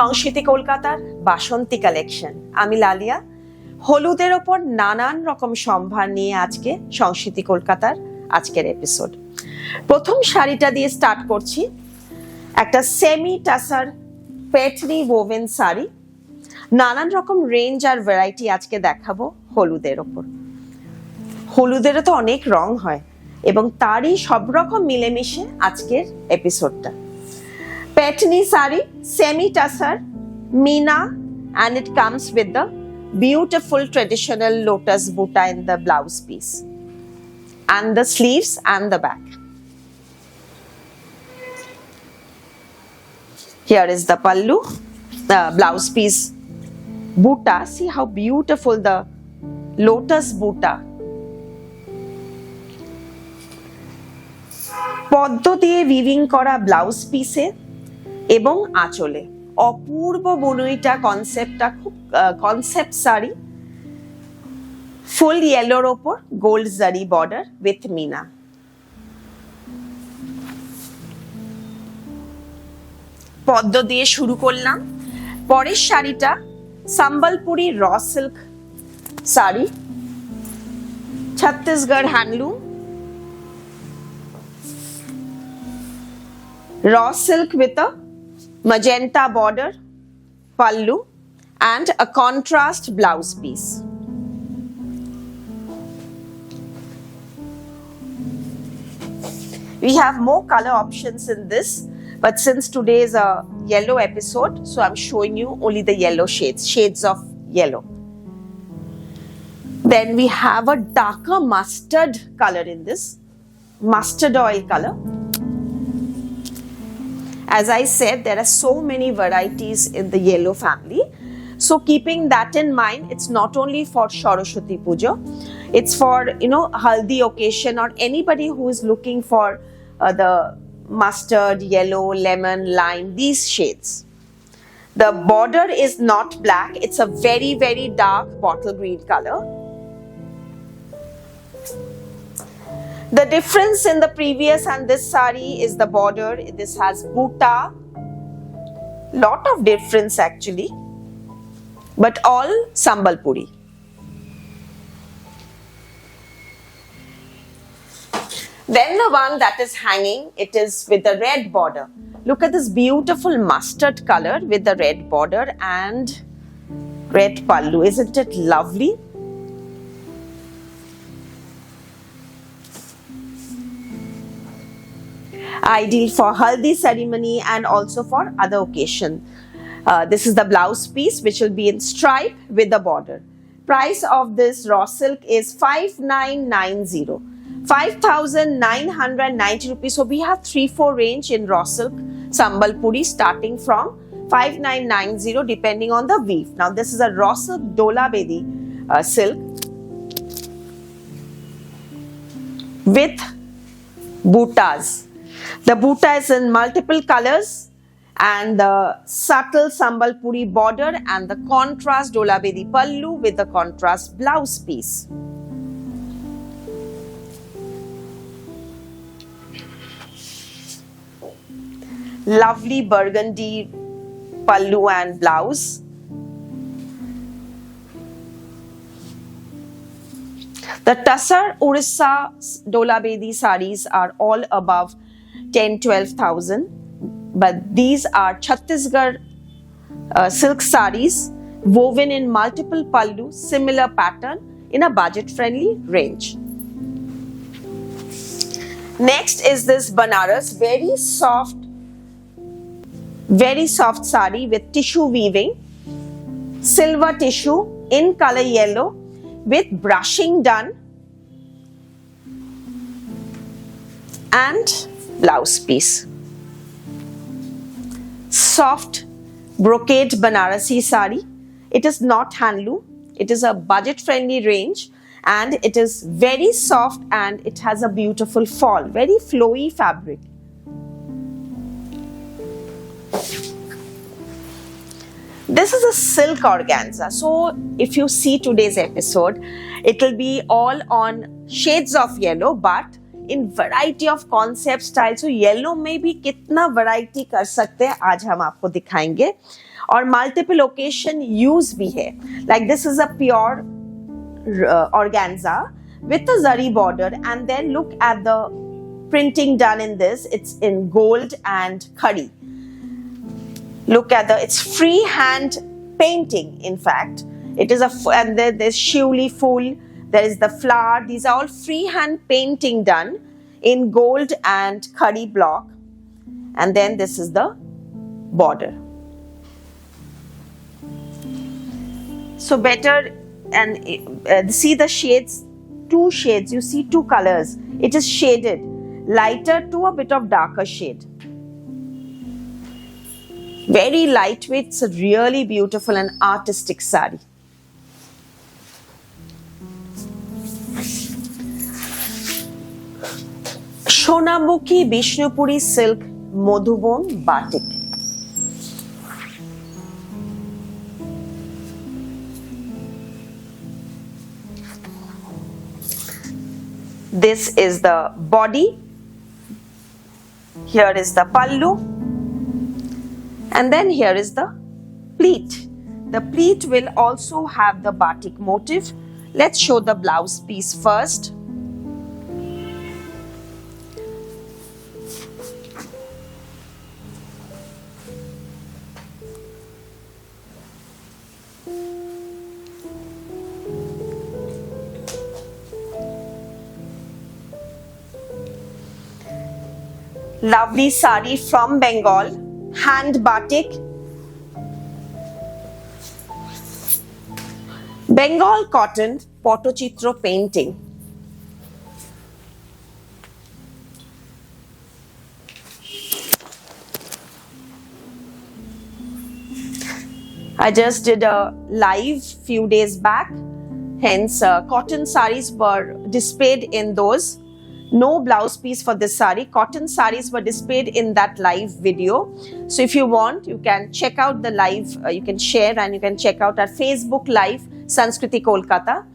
সংস্কৃতি কলকাতার বাসন্তী কালেকশন। আমি লালিয়া। হলুদের ওপর নানান রকম সম্ভার নিয়ে আজকে সংস্কৃতি কলকাতার আজকের এপিসোড। প্রথম শাড়িটা দিয়ে স্টার্ট করছি। একটা সেমি টাসার পেটনি ওভেন শাড়ি। নানান রকম রেঞ্জ আর ভ্যারাইটি আজকে দেখাবো হলুদের ওপর। হলুদেরও তো অনেক রং হয় এবং তারই সব রকম মিলেমিশে আজকের এপিসোডটা। পেটনি sari, semi tussar, Meena, and it comes with the beautiful traditional lotus butta in the blouse piece and the sleeves and the back. Here is the pallu, the blouse piece butta. See how beautiful the lotus butta. পদ্ম দিয়ে weaving করা blouse পিসে এবং আঁচলে অপূর্ব বুনইটা, কনসেপ্টটা খুব concept sari. ফুল ইয়েলোর ওপর gold জারি বর্ডার উইথ মিনা। পদ্ম দিয়ে শুরু করলাম। পরের শাড়িটা Sambalpuri raw silk sari, Chhattisgarh handloom. Raw silk with a magenta border, pallu, and a contrast blouse piece. We have more color options in this, but since today is a yellow episode, so I'm showing you only the yellow shades of yellow. Then we have a darker mustard color in this, mustard oil color. As I said, there are so many varieties in the yellow family. So keeping that in mind, it's not only for Saraswati Puja, it's for, haldi occasion or anybody who is looking for the mustard, yellow, lemon, lime, these shades. The border is not black. It's a very, very dark bottle green color. The difference in the previous and this sari is the border. This has butta. Lot of difference actually, but all Sambalpuri. Then the one that is hanging, it is with the red border. Look at this beautiful mustard color with the red border and red pallu. Isn't it lovely? Ideal for haldi ceremony and also for other occasion. This is the blouse piece which will be in stripe with the border. Price of this raw silk is 5990, 5,990 rupees. So we have 3-4 range in raw silk Sambalpuri starting from 5990 depending on the weave. Now this is a raw silk Dola Bedi silk with buttas. The butta is in multiple colors and the subtle Sambalpuri border and the contrast Dola Bedi pallu with the contrast blouse piece. Lovely burgundy pallu and blouse. The Tassar Orissa Dola Bedi sarees are all above 10-12,000, but these are Chhattisgarh silk sarees woven in multiple pallu, similar pattern in a budget-friendly range. Next is this Banaras, very soft saree with tissue weaving, silver tissue in color yellow with brushing done and blouse piece. Soft brocade Banarasi sari. It is not handloom. It is a budget-friendly range and it is very soft and it has a beautiful fall, very flowy fabric. This is a silk organza. So if you see today's episode, it will be all on shades of yellow, but in variety of concept style. So yellow में भी कितना variety कर सकते हैं आज हम आपको दिखाएंगे और multiple occasion use भी है. Like this is a pure organza with a zari border, and then look at the printing done in this. It's in gold and khadi. Look at it's freehand painting. In fact, it is and there's shivli full. There is the flower. These are all freehand painting done in gold and khadi block. And then this is the border. So better, and see the shades, two shades. You see two colors. It is shaded, lighter to a bit of darker shade. Very lightweight. It's a really beautiful and artistic sari. Shonamukhi Bishnupuri silk Modhubon batik. This is the body. Here is the pallu. And then here is the pleat. The pleat will also have the batik motif. Let's show the blouse piece first. Lovely sari from Bengal, hand batik. Bengal cotton Pottochitro painting. I just did a live few days back, hence cotton saris were displayed in those. No blouse piece for this sari. Cotton saris were displayed in that live video. So if you want, you can check out the live, you can share and you can check out our Facebook live, Sanskriti Kolkata.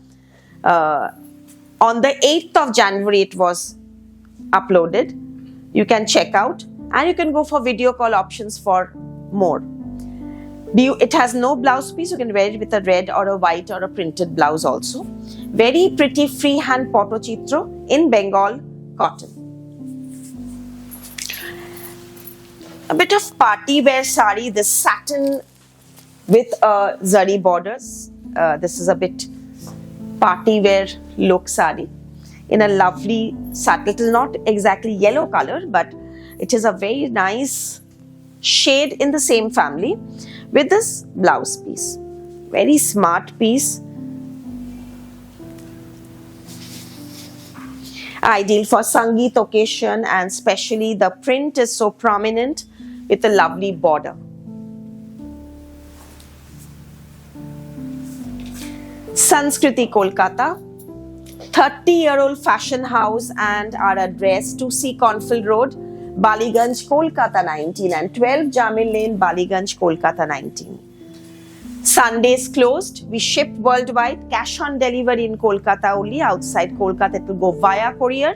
On the 8th of January it was uploaded. You can check out and you can go for video call options for more. It has no blouse piece. You can wear it with a red or a white or a printed blouse also. Very pretty freehand Pottochitro in Bengal cotton. A bit of party wear sari, this satin with zari borders. This is a bit party wear look sari in a lovely subtle, it is not exactly yellow color, but it is a very nice shade in the same family with this blouse piece. Very smart piece. Ideal for Sangeet occasion, and especially the print is so prominent with a lovely border. Sanskriti Kolkata, 30-year-old fashion house, and our address 2C Confil Road, Baliganj, Kolkata 19, and 12 Jamil Lane, Baliganj, Kolkata 19. Sundays closed. We ship worldwide. Cash on delivery in Kolkata only. Outside Kolkata it will go via courier.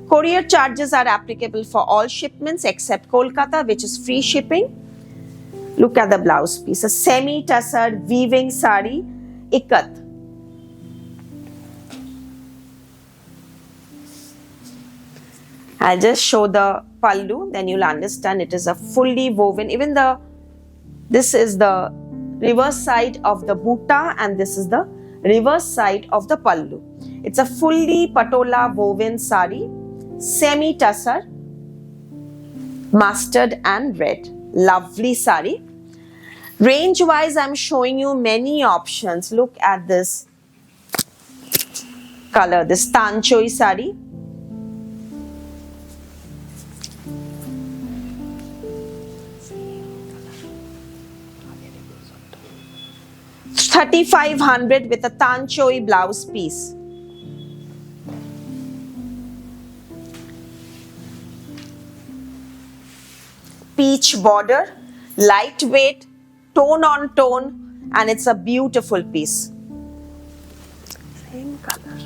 Courier charges are applicable for all shipments except Kolkata, which is free shipping. Look at the blouse piece. A semi-tussar weaving sari, ikat. I'll just show the pallu, then you'll understand it is a fully woven. Even this is the reverse side of the butta and this is the reverse side of the pallu. It's a fully patola woven sari, semi-tussar, mustard and red. Lovely sari. Range wise, I'm showing you many options. Look at this color, this tanchoi sari. $3,500 with a tanchoi blouse piece. Peach border, lightweight, tone on tone, and it's a beautiful piece. Same color.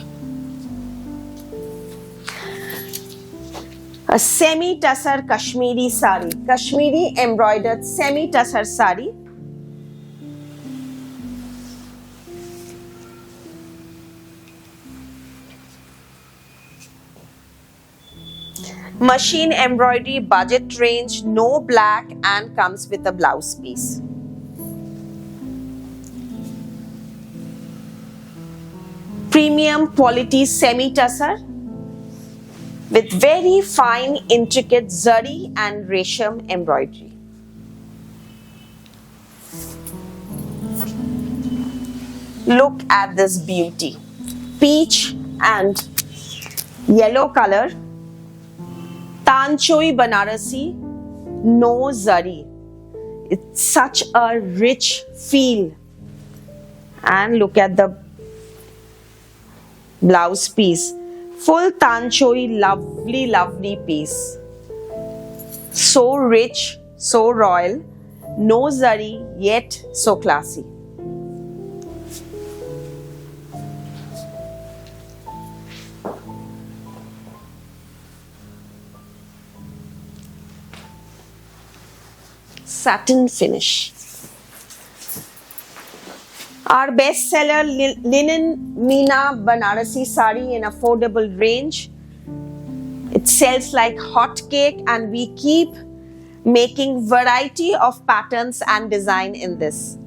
A semi-tussar Kashmiri sari, Kashmiri embroidered semi-tussar sari. Machine embroidery, budget range, no black, and comes with a blouse piece. Premium quality semi-tussar with very fine intricate zari and resham embroidery. Look at this beauty. Peach and yellow color. Tanchoi Banarasi, no zari. It's such a rich feel. And look at the blouse piece. Full Tanchoi, lovely, lovely piece. So rich, so royal. No zari, yet so classy. Satin finish. Our bestseller linen Meena Banarasi sari in affordable range. It sells like hotcake, and we keep making variety of patterns and design in this.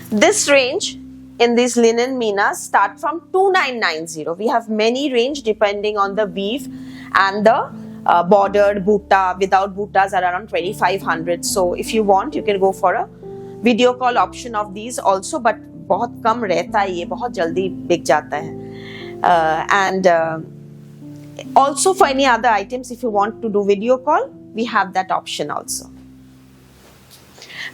This range in these linen Meenas start from 2990. We have many range depending on the weave, and the bordered butta without buttas are around 2500. So if you want, you can go for a video call option of these also, but बहुत कम रहता है, ये बहुत जल्दी बिक जाता है. And also for any other items, if you want to do video call, we have that option also.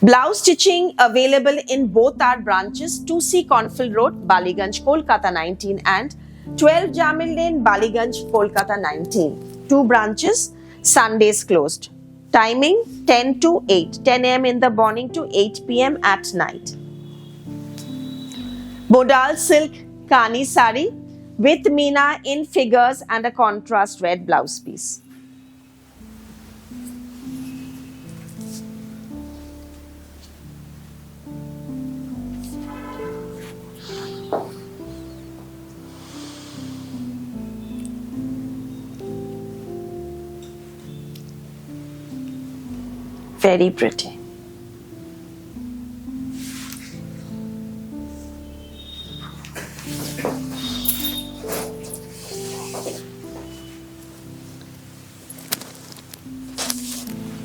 Blouse stitching available in both our branches, 2C Cornfield Road, Baliganj, Kolkata 19, and 12 Jamil Lane, Baliganj, Kolkata 19. 2 branches, Sundays closed. Timing 10 to 8, 10 a.m. in the morning to 8 p.m. at night. Modal silk Kani sari with Meena in figures and a contrast red blouse piece. Very pretty.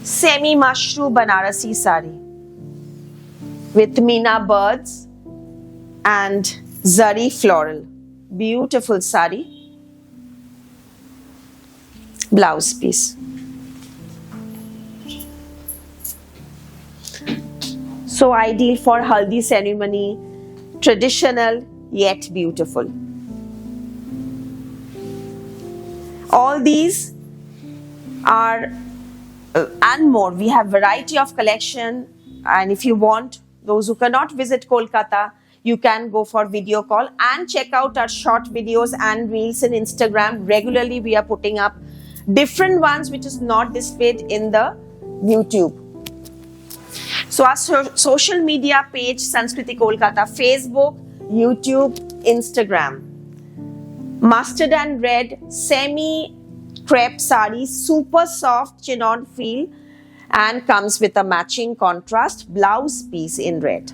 Semi-mushroom Banarasi sari with Meena birds and zari floral. Beautiful sari. Blouse piece. So ideal for haldi ceremony, traditional yet beautiful. All these are and more. We have variety of collection, and if you want, those who cannot visit Kolkata, you can go for video call and check out our short videos and reels in Instagram. Regularly we are putting up different ones which is not displayed in the YouTube. So our social media page, Sanskriti Kolkata, Facebook, YouTube, Instagram. Mustard and red semi crepe sari, super soft chinon feel, and comes with a matching contrast blouse piece in red.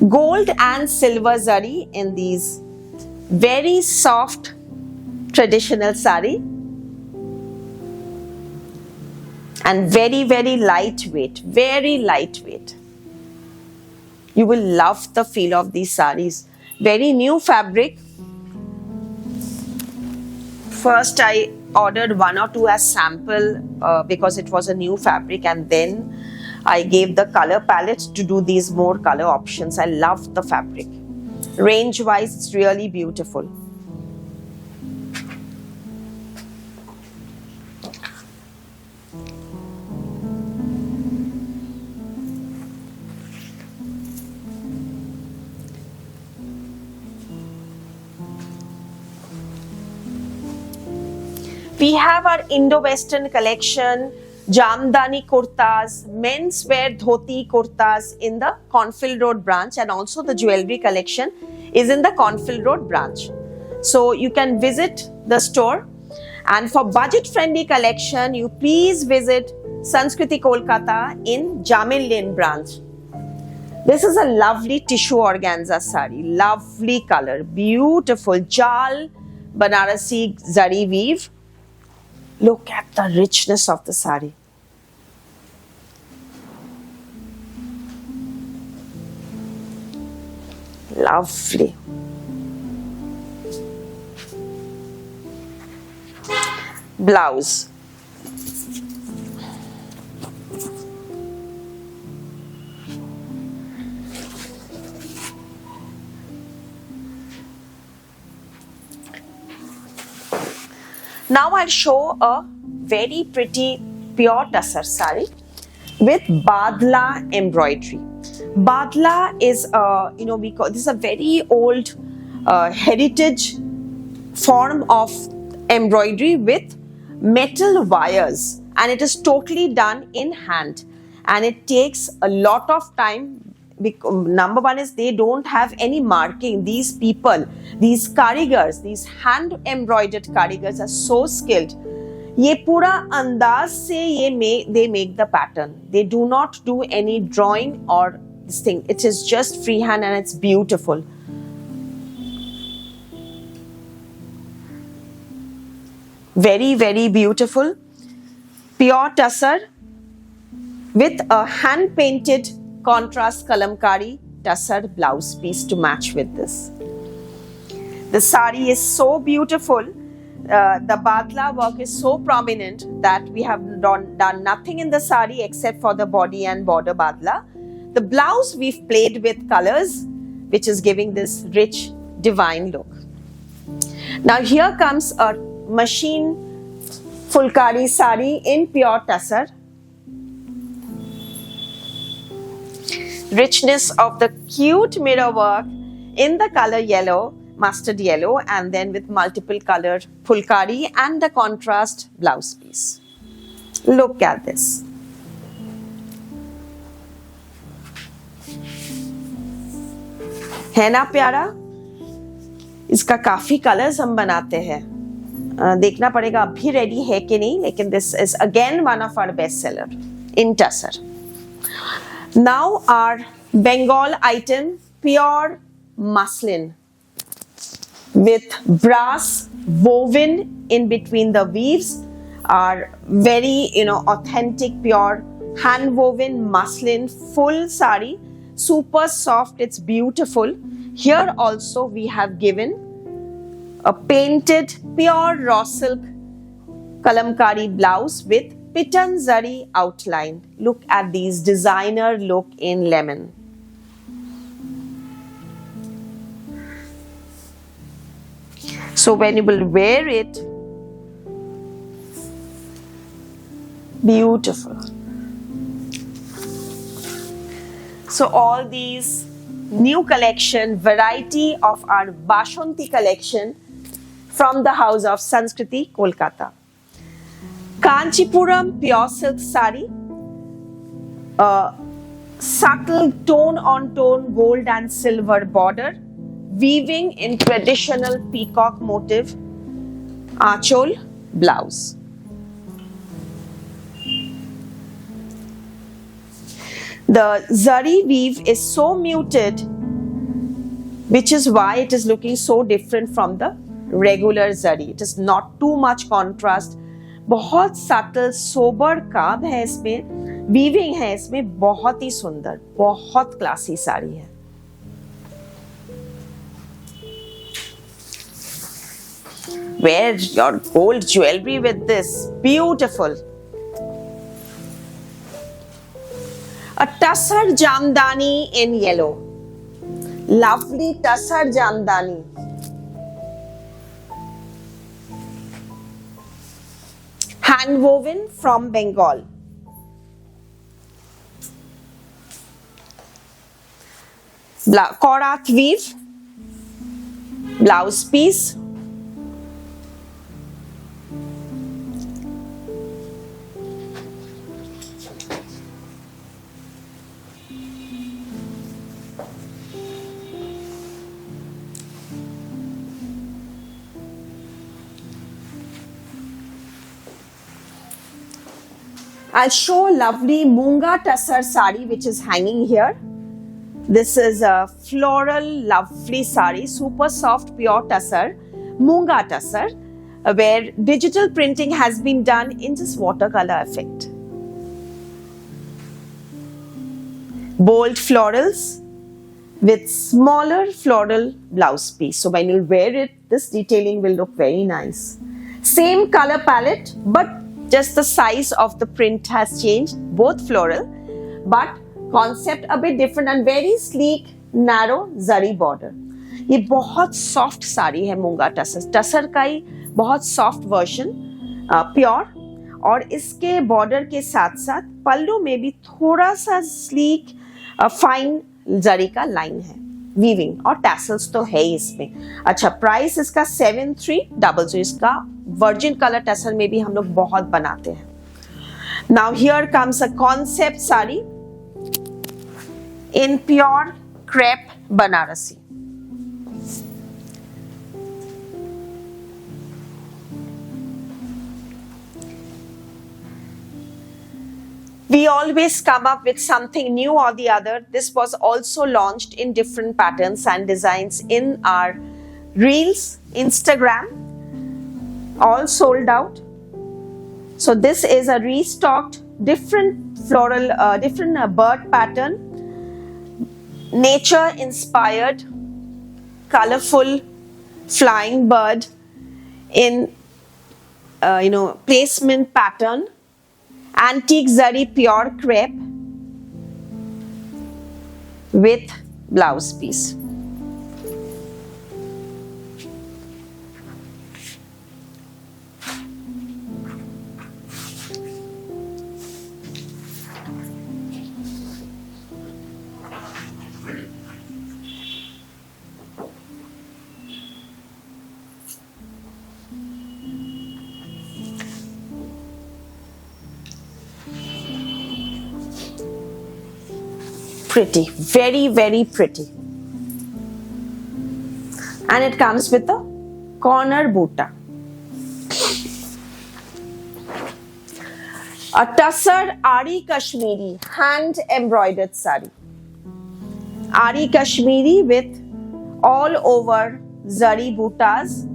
Gold and silver zari in these very soft traditional sari, and very, very lightweight, very lightweight. You will love the feel of these saris. Very new fabric. First I ordered 1 or 2 as sample because it was a new fabric, and then I gave the color palette to do these more color options. I love the fabric. Range wise, it's really beautiful. We have our Indo-Western collection, Jamdani kurtas, men's wear dhoti kurtas in the Cornfield Road branch, and also the jewelry collection is in the Cornfield Road branch. So you can visit the store. And for budget-friendly collection, you please visit Sanskriti Kolkata in Jamil Lane branch. This is a lovely tissue organza sari, lovely color, beautiful jal Banarasi zari weave. Look at the richness of the sari. Lovely. Blouse. Now I'll show a very pretty pure tussar sari with badla embroidery. Badla is this is a very old heritage form of embroidery with metal wires, and it is totally done in hand, and it takes a lot of time. Number one is they don't have any marking. These people, these karigars, these hand embroidered karigars are so skilled. ये पूरा अंदाज से they make the pattern. They do not do any drawing or this thing. It is just freehand and it's beautiful. Very, very beautiful. Pure tussar with a hand painted contrast kalamkari tussar blouse piece to match with this. The sari is so beautiful. The badla work is so prominent that we have done nothing in the sari except for the body and border badla. The blouse we've played with colors, which is giving this rich, divine look. Now here comes a machine fulkari sari in pure tussar. Richness of the cute mirror work in the color yellow, mustard yellow, and then with multiple color fulkari and the contrast blouse piece. Look at this. है ना प्यारा? इसका काफी colours हम बनाते हैं. देखना पड़ेगा अभी रेडी है कि नहीं, लेकिन this is again one of our best seller in tussar. Now our Bengal item, pure muslin with brass woven in between the weaves, are very authentic pure hand woven muslin full sari, super soft, it's beautiful. Here also we have given a painted pure raw silk kalamkari blouse with pitan zari outline. Look at these designer look in lemon. So when you will wear it, beautiful. So all these new collection, variety of our Bashanti collection from the house of Sanskriti, Kolkata. Kanchipuram pure silk sari, subtle tone on tone gold and silver border, weaving in traditional peacock motif, achol blouse. The zari weave is so muted, which is why it is looking so different from the regular zari. It is not too much contrast. बहुत subtle sober काम है इसमें, weaving है इसमें, बहुत ही सुंदर, बहुत classy sari है. Wear your gold jewelry with this, beautiful. A tussar jamdani in yellow, lovely tussar jamdani. Hand woven from Bengal. Korath weave, blouse piece. I'll show a lovely Munga Tassar sari which is hanging here. This is a floral, lovely sari, super soft, pure Tassar, Munga Tassar, where digital printing has been done in just watercolor effect. Bold florals with smaller floral blouse piece. So when you wear it, this detailing will look very nice. Same color palette, but just the size of the print has changed, both floral, but concept a bit different and very sleek, narrow zari border. ये बहुत soft sari है मूंगा टसर, टसर का ही बहुत soft version, pure, और इसके border के साथ साथ पल्लू में भी थोड़ा सा sleek, fine जरी का लाइन है, वीविंग और टैसल्स तो है ही इसमें. अच्छा, प्राइस इसका 7300. इसका वर्जिन कलर टैसल में भी हम लोग बहुत बनाते हैं. Now here comes a concept sari in pure crepe Banarasi. We always come up with something new or the other. This was also launched in different patterns and designs in our Reels, Instagram, all sold out. So this is a restocked, different floral, different bird pattern, nature inspired, colorful flying bird in, placement pattern. Antique zari pure crepe with blouse piece. Pretty, very, very pretty. And it comes with a corner buta. A Tassar Ari Kashmiri hand embroidered sari. Ari Kashmiri with all over zari butas,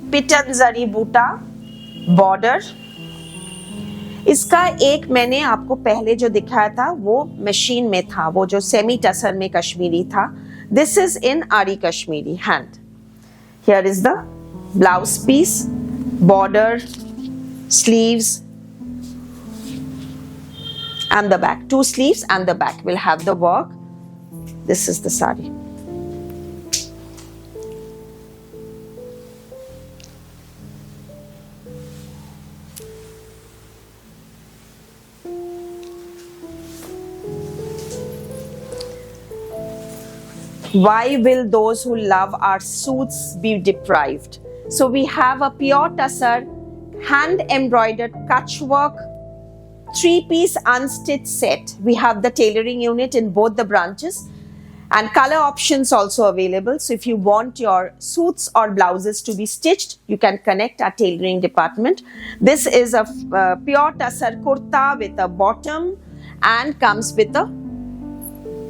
pitan zari buta, border. इसका एक मैंने आपको पहले जो दिखाया था वो machine में था, वो जो सेमी टसर में कश्मीरी था. This is in aari Kashmiri hand. Here is the blouse piece, border, sleeves and the back. 2 sleeves and the back will have the work. This is the sari. Why will those who love our suits be deprived? So we have a pure Tassar hand embroidered Kutch work 3-piece unstitched set. We have the tailoring unit in both the branches and color options also available. So if you want your suits or blouses to be stitched, you can connect our tailoring department. This is a pure Tassar kurta with a bottom and comes with a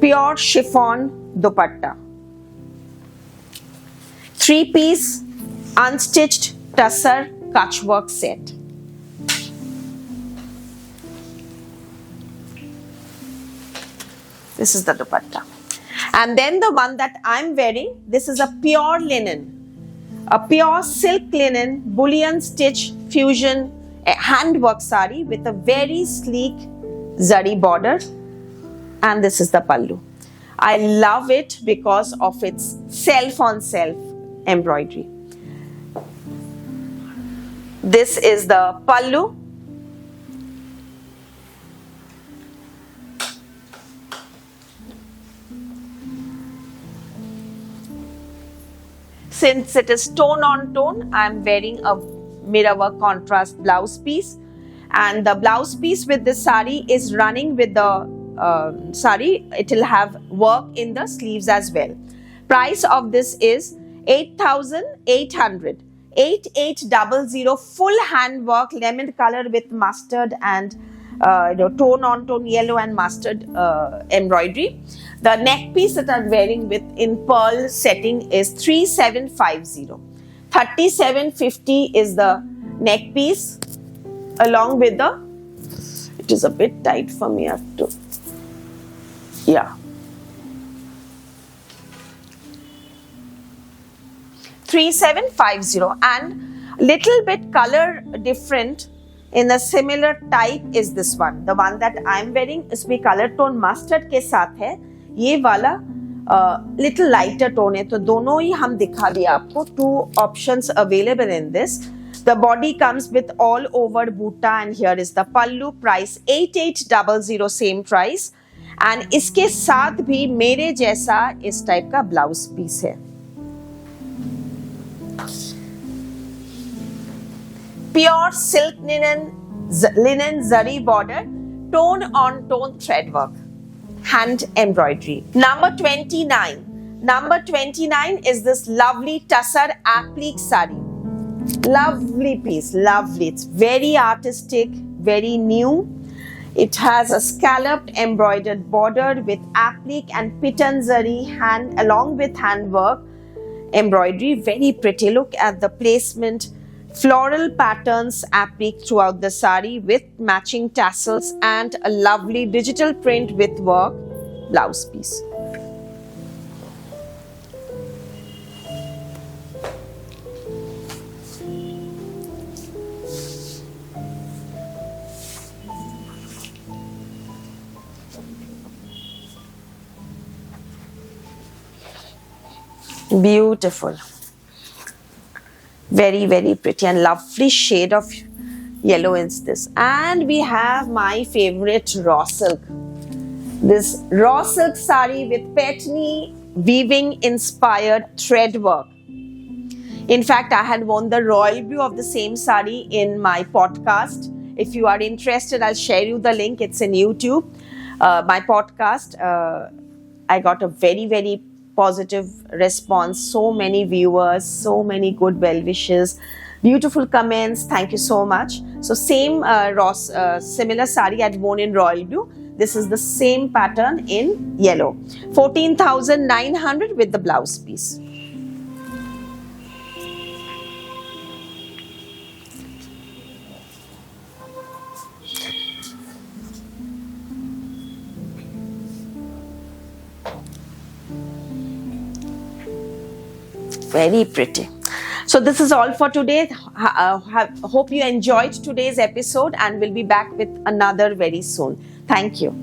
pure chiffon dupatta. 3-piece unstitched Tassar Kutch work set. This is the dupatta. And then the one that I'm wearing, this is a pure linen, a pure silk linen bullion stitch fusion handwork sari with a very sleek zari border. And this is the pallu. I love it because of its self-on-self embroidery. This is the pallu. Since it is tone on tone, I am wearing a mirror work contrast blouse piece, and the blouse piece with this sari is running with the sari. It will have work in the sleeves as well. Price of this is 8,800. 8800, full handwork, lemon color with mustard and tone on tone yellow and mustard embroidery. The neck piece that I'm wearing with in pearl setting is 3750. 3750 is the neck piece along with the, it is a bit tight for me, I have to, yeah. 3750 and little bit color different in a similar type is this one. The one that I'm wearing इसमें color tone mustard के साथ है, ये वाला little lighter tone है, तो दोनों ही हम दिखा दिया आपको. 2 options available in this. The body comes with all over butta and here is the pallu. Price 8800, same price. And इसके साथ भी मेरे जैसा इस टाइप का ब्लाउज पीस है. Pure silk linen zari border, tone on tone thread work, hand embroidery. Number 29. Number 29 is this lovely tussar applique sari. Lovely piece, lovely. It's very artistic, very new. It has a scalloped embroidered border with applique and pitan zari hand along with handwork embroidery. Very pretty. Look at the placement. Floral patterns applique throughout the sari with matching tassels and a lovely digital print with work blouse piece. Beautiful. Very, very pretty and lovely shade of yellow is this. And we have my favorite raw silk. This raw silk sari with Petni weaving inspired thread work. In fact, I had worn the royal blue of the same sari in my podcast. If you are interested, I'll share you the link. It's in YouTube. My podcast, I got a very, very positive response, so many viewers, so many good well wishes, beautiful comments. Thank you so much. So same similar sari I'd worn in royal blue. This is the same pattern in yellow. 14,900 with the blouse piece. Very pretty. So this is all for today. Hope you enjoyed today's episode and we'll be back with another very soon. Thank you.